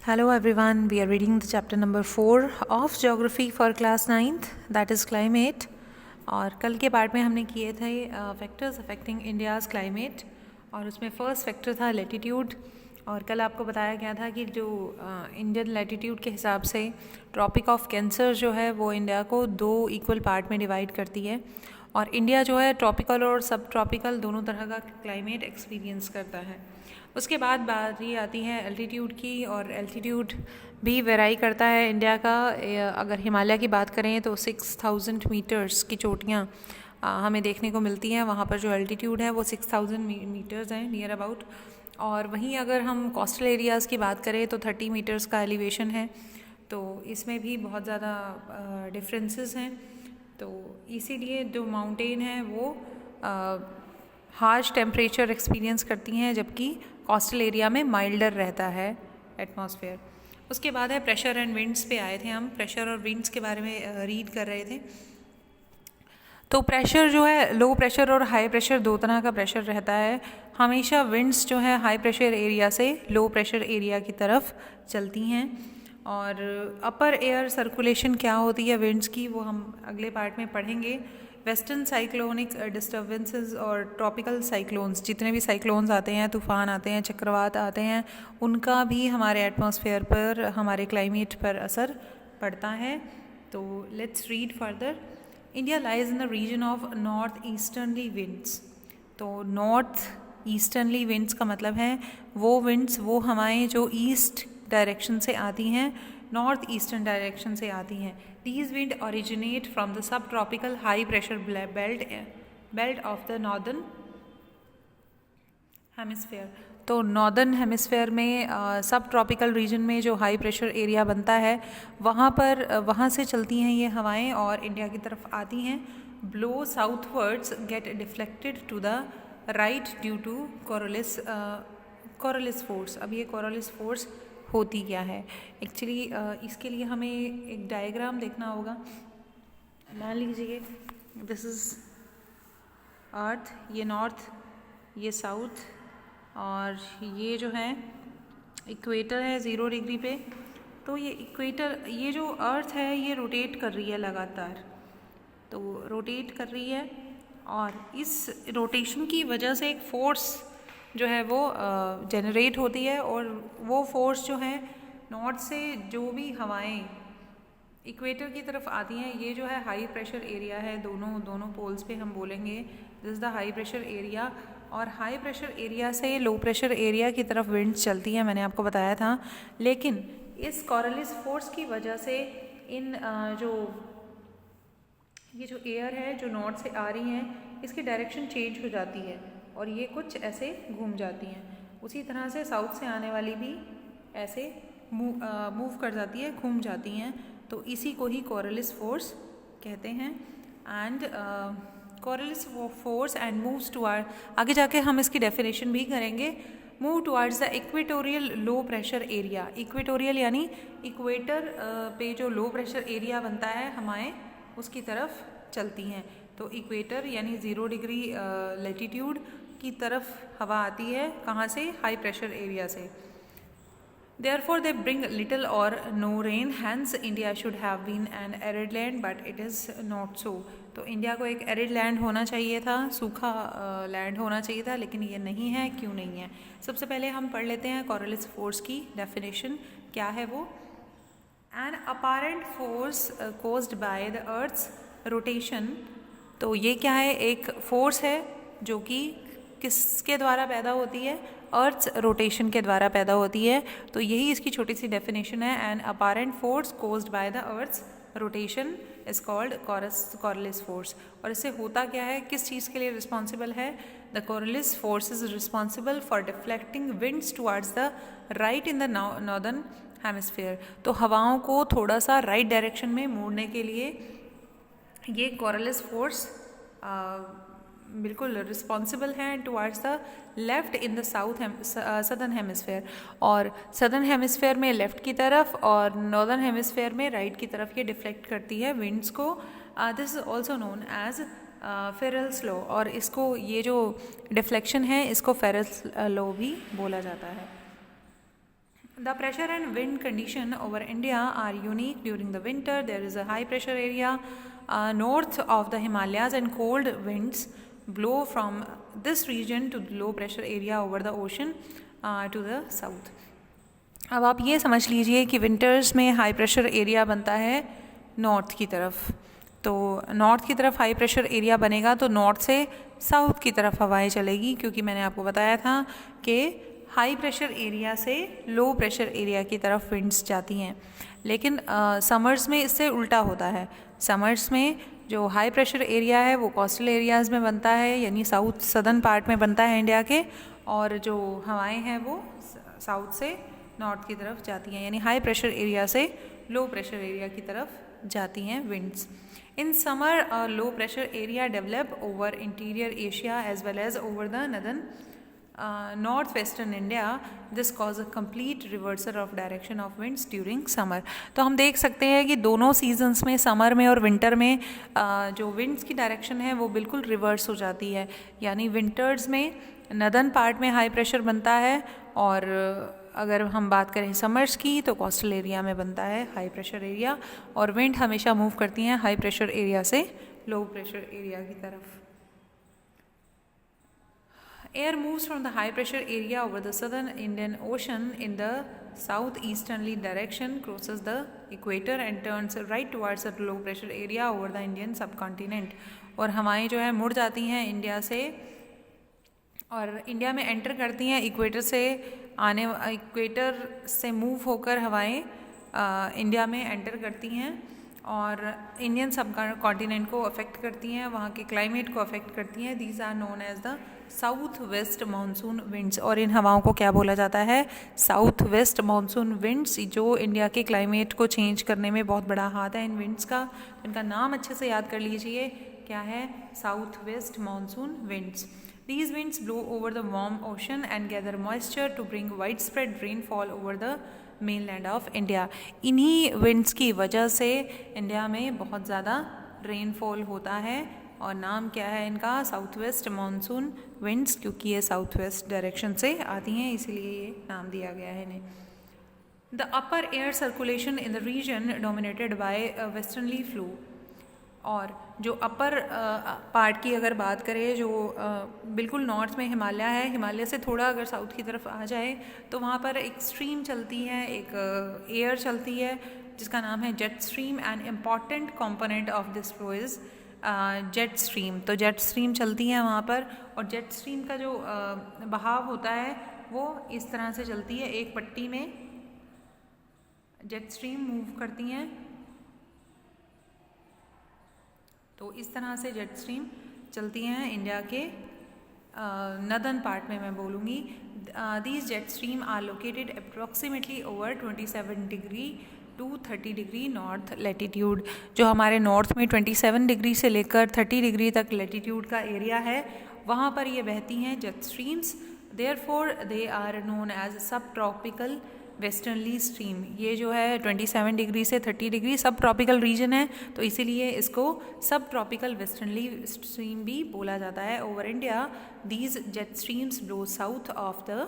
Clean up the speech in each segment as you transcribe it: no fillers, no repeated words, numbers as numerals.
Hello everyone, we are reading the chapter number 4 of geography for class 9th, that is climate. और कल के part में हमने किए थे फैक्टर्स अफेक्टिंग इंडियाज़ क्लाइमेट, और उसमें फर्स्ट फैक्टर था लैटिट्यूड। और कल आपको बताया गया था कि जो इंडियन लैटिट्यूड के हिसाब से ट्रॉपिक ऑफ कैंसर जो है वो इंडिया को 2 इक्वल पार्ट में डिवाइड करती है, और इंडिया जो है ट्रॉपिकल और सब ट्रॉपिकल दोनों तरह का क्लाइमेट एक्सपीरियंस करता है। उसके बाद बारी आती है एल्टीट्यूड की, और एल्टीट्यूड भी वेराई करता है इंडिया का। अगर हिमालय की बात करें तो 6000 मीटर्स की चोटियाँ हमें देखने को मिलती हैं, वहाँ पर जो एल्टीट्यूड है वो 6000 मीटर्स हैं नियर अबाउट। और वहीं अगर हम कोस्टल एरियाज़ की बात करें तो 30 मीटर्स का एलिवेशन है, तो इसमें भी बहुत ज़्यादा डिफरेंसेस हैं। तो इसीलिए जो माउंटेन है वो हार्श टेम्परेचर एक्सपीरियंस करती हैं, जबकि कोस्टल एरिया में माइल्डर रहता है एटमॉस्फेयर। उसके बाद है प्रेशर एंड विंड्स पे आए थे हम, प्रेशर और विंड्स के बारे में रीड कर रहे थे। तो प्रेशर जो है, लो प्रेशर और हाई प्रेशर 2 तरह का प्रेशर रहता है। हमेशा विंड्स जो है हाई प्रेशर एरिया से लो प्रेशर एरिया की तरफ चलती हैं। और अपर एयर सर्कुलेशन क्या होती है विंड्स की, वो हम अगले पार्ट में पढ़ेंगे। वेस्टर्न साइक्लोनिक डिस्टर्बेंसेस और ट्रॉपिकल साइक्लोन्स, जितने भी साइक्लोन्स आते हैं, तूफ़ान आते हैं, चक्रवात आते हैं, उनका भी हमारे एटमॉस्फेयर पर, हमारे क्लाइमेट पर असर पड़ता है। तो let's read further. India lies in the region of north easterly winds. तो नॉर्थ ईस्टर्नली विंड्स का मतलब है वो विंड्स वो हवाएं जो ईस्ट डायरेक्शन से आती हैं, नॉर्थ ईस्टर्न डायरेक्शन से आती हैं। These wind originate from the subtropical high pressure belt of the northern hemisphere। तो नॉर्दर्न हेमिस्फेयर में सब ट्रॉपिकल रीजन में जो हाई प्रेशर एरिया बनता है वहाँ से चलती हैं ये हवाएं और इंडिया की तरफ आती हैं। Blow southwards get deflected to the right due to Coriolis force. अब ये कोरलिस फोर्स होती क्या है एक्चुअली, इसके लिए हमें एक डायग्राम देखना होगा। मान लीजिए दिस इज़ अर्थ, ये नॉर्थ, ये साउथ, और ये जो है इक्वेटर है 0 डिग्री पे। तो ये इक्वेटर, ये जो अर्थ है ये रोटेट कर रही है लगातार, तो रोटेट कर रही है, और इस रोटेशन की वजह से एक फोर्स जो है वो जनरेट होती है, और वो फोर्स जो है नॉर्थ से जो भी हवाएं इक्वेटर की तरफ आती हैं, ये जो है हाई प्रेशर एरिया है। दोनों पोल्स पे हम बोलेंगे this is the high pressure area, और हाई प्रेशर एरिया से लो प्रेशर एरिया की तरफ विंड्स चलती हैं, मैंने आपको बताया था। लेकिन इस कोरलिस फोर्स की वजह से इन ये जो एयर है जो नॉर्थ से आ रही हैं, इसकी डायरेक्शन चेंज हो जाती है और ये कुछ ऐसे घूम जाती हैं। उसी तरह से साउथ से आने वाली भी ऐसे मूव कर जाती है, घूम जाती हैं। तो इसी को ही कोरलिस फोर्स कहते हैं। And Coriolis force and moves toward, आगे जाके हम इसकी डेफिनेशन भी करेंगे। Move towards the equatorial low pressure area. Equatorial यानी इक्वेटर पे जो लो प्रेशर एरिया बनता है हमारे, उसकी तरफ चलती हैं। तो इक्वेटर यानी 0 डिग्री लैटिट्यूड की तरफ हवा आती है, कहाँ से? हाई प्रेशर एरिया से। Therefore they bring little or no rain, hence India should have been an arid land, but it is not so। तो इंडिया को एक एरिड लैंड होना चाहिए था, सूखा लैंड होना चाहिए था, लेकिन ये नहीं है। क्यों नहीं है? सबसे पहले हम पढ़ लेते हैं कोरलिस फोर्स की डेफिनेशन क्या है वो। An apparent force caused by the earth's rotation. तो ये क्या है? एक फोर्स है जो कि किसके द्वारा पैदा होती है? अर्थ्स रोटेशन के द्वारा पैदा होती है। तो यही इसकी छोटी सी डेफिनेशन है। An apparent force caused by the earth's rotation is called Coriolis force. और इससे होता क्या है, किस चीज़ के लिए रिस्पॉन्सिबल है? The Coriolis force is responsible for deflecting winds towards the right in the northern hemisphere. तो हवाओं को थोड़ा सा राइट डायरेक्शन में मोड़ने के लिए ये कोरलिस फोर्स बिल्कुल रिस्पॉन्सिबल हैं towards the left in the southern hemisphere. और सदर्न हेमिस्फेयर में लेफ़्ट की तरफ और नॉर्दर्न हेमिस्फेयर में राइट की तरफ ये डिफ्लेक्ट करती है विंड्स को। This is also known as Ferrel's law, और इसको, ये जो डिफ्लेक्शन है, इसको फेरेल्स लॉ भी बोला जाता है। The pressure and wind condition over India are unique during the winter. There is a high pressure area north of the Himalayas and cold winds blow from this region to the low pressure area over the ocean to the south. अब आप ये समझ लीजिए कि winters में high pressure area बनता है north की तरफ, तो नॉर्थ की तरफ हाई प्रेशर एरिया बनेगा तो नॉर्थ से साउथ की तरफ हवाएं चलेगी, क्योंकि मैंने आपको बताया था कि हाई प्रेशर एरिया से लो प्रेशर एरिया की तरफ विंड्स जाती हैं। लेकिन समर्स में इससे उल्टा होता है। समर्स में जो हाई प्रेशर एरिया है वो कोस्टल एरियाज़ में बनता है, यानी साउथ सदर्न पार्ट में बनता है इंडिया के, और जो हवाएं हैं वो साउथ से नॉर्थ की तरफ जाती हैं, यानी हाई प्रेशर एरिया से लो प्रेशर एरिया की तरफ जाती हैं winds. In summer low pressure area develop over interior Asia as well as over the northern north western India. This cause a complete reversal of direction of winds during summer. तो हम देख सकते हैं कि दोनों सीजन्स में, summer में और विंटर में, जो विंड्स की डायरेक्शन है वो बिल्कुल रिवर्स हो जाती है, यानी विंटर्स में नदर्न पार्ट में हाई प्रेशर बनता है, और अगर हम बात करें समर्स की तो कोस्टल एरिया में बनता है हाई प्रेशर एरिया, और विंड हमेशा मूव करती हैं हाई प्रेशर एरिया से लो प्रेशर एरिया की तरफ। Air moves from the high pressure area over the southern Indian Ocean in the southeasterly direction, crosses the equator and turns right towards the low pressure area over the Indian subcontinent। और हवाएं जो है मुड़ जाती हैं India से, और India में एंटर करती हैं इक्वेटर से इक्वेटर से मूव होकर हवाएं इंडिया में एंटर करती हैं और इंडियन सब कॉन्टिनेंट को अफेक्ट करती हैं, वहाँ के क्लाइमेट को अफेक्ट करती हैं। These are known as the south west monsoon winds. और इन हवाओं को क्या बोला जाता है? साउथ वेस्ट मानसून विंड्स, जो इंडिया के क्लाइमेट को चेंज करने में बहुत बड़ा हाथ है इन विंड्स का। इनका नाम अच्छे से याद कर लीजिए, क्या है? South west monsoon winds. These winds blow over the warm ocean and gather moisture to bring widespread rainfall over the mainland of India। इन्हीं winds की वजह से इंडिया में बहुत ज़्यादा रेनफॉल होता है, और नाम क्या है इनका? साउथ वेस्ट मानसून विंड्स, क्योंकि ये साउथ वेस्ट डायरेक्शन से आती हैं, इसीलिए ये नाम दिया गया है इन्हें। The upper air circulation in the region dominated by a westerly flow। और जो अपर पार्ट की अगर बात करें, जो बिल्कुल नॉर्थ में हिमालय है, हिमालय से थोड़ा अगर साउथ की तरफ आ जाए तो वहाँ पर एक स्ट्रीम चलती है, एक एयर चलती है जिसका नाम है jet stream. And important component of this flow is jet stream. तो जेट स्ट्रीम चलती है वहाँ पर, और जेट स्ट्रीम का जो बहाव होता है वो इस तरह से चलती है, एक पट्टी में जेट स्ट्रीम मूव करती हैं। तो इस तरह से जेट स्ट्रीम चलती हैं इंडिया के नदर्न पार्ट में, मैं बोलूँगी। These jet stream are located approximately over 27 degree to 30 degree north latitude. जो हमारे नॉर्थ में 27 डिग्री से लेकर 30 डिग्री तक लैटिट्यूड का एरिया है, वहाँ पर ये बहती हैं jet streams. Therefore they are known as sub tropical westerly stream. ये जो है 27 डिग्री से 30 डिग्री सब ट्रॉपिकल रीजन है, तो इसीलिए इसको सब ट्रॉपिकल वेस्टर्नली स्ट्रीम भी बोला जाता है। Over India these jet streams blow south of the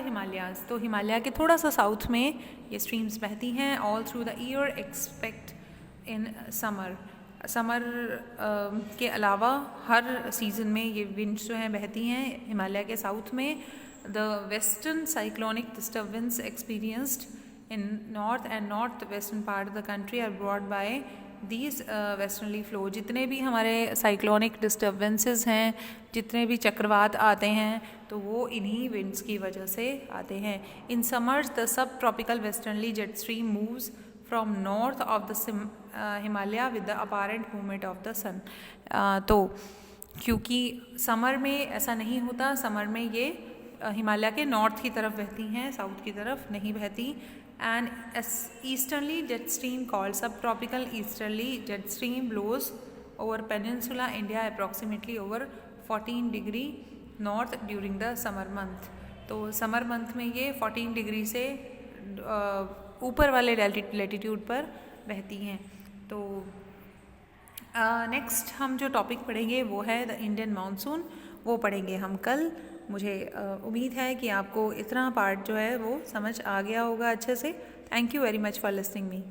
Himalayas. तो हिमालय के थोड़ा सा साउथ में ये स्ट्रीम्स बहती हैं all through the year expect in summer. Summer के अलावा हर सीज़न में ये विंड्स जो हैं बहती हैं हिमालय के साउथ में। The western cyclonic disturbance experienced in north and north western part of the country are brought by these westerly flow. जितने भी हमारे साइक्लोनिक डिस्टर्बेंसेस हैं, जितने भी चक्रवात आते हैं, तो वो इन्हीं विंड्स की वजह से आते हैं। In summers the sub tropical westernly jet stream moves from north of the Himalaya with the apparent movement of the sun. तो क्योंकि समर में ऐसा नहीं होता, समर में ये हिमालय के नॉर्थ की तरफ बहती हैं, साउथ की तरफ नहीं बहती। And easternly jet stream called sub tropical easternly jet stream blows over peninsula India approximately over 14 degree north during the summer month. तो समर मंथ में ये 14 डिग्री से ऊपर वाले लैटिट्यूड पर बहती हैं। तो नेक्स्ट हम जो टॉपिक पढ़ेंगे वो है द इंडियन मानसून। वो पढ़ेंगे हम कल। मुझे उम्मीद है कि आपको इतना पार्ट जो है वो समझ आ गया होगा अच्छे से। Thank you very much for listening me.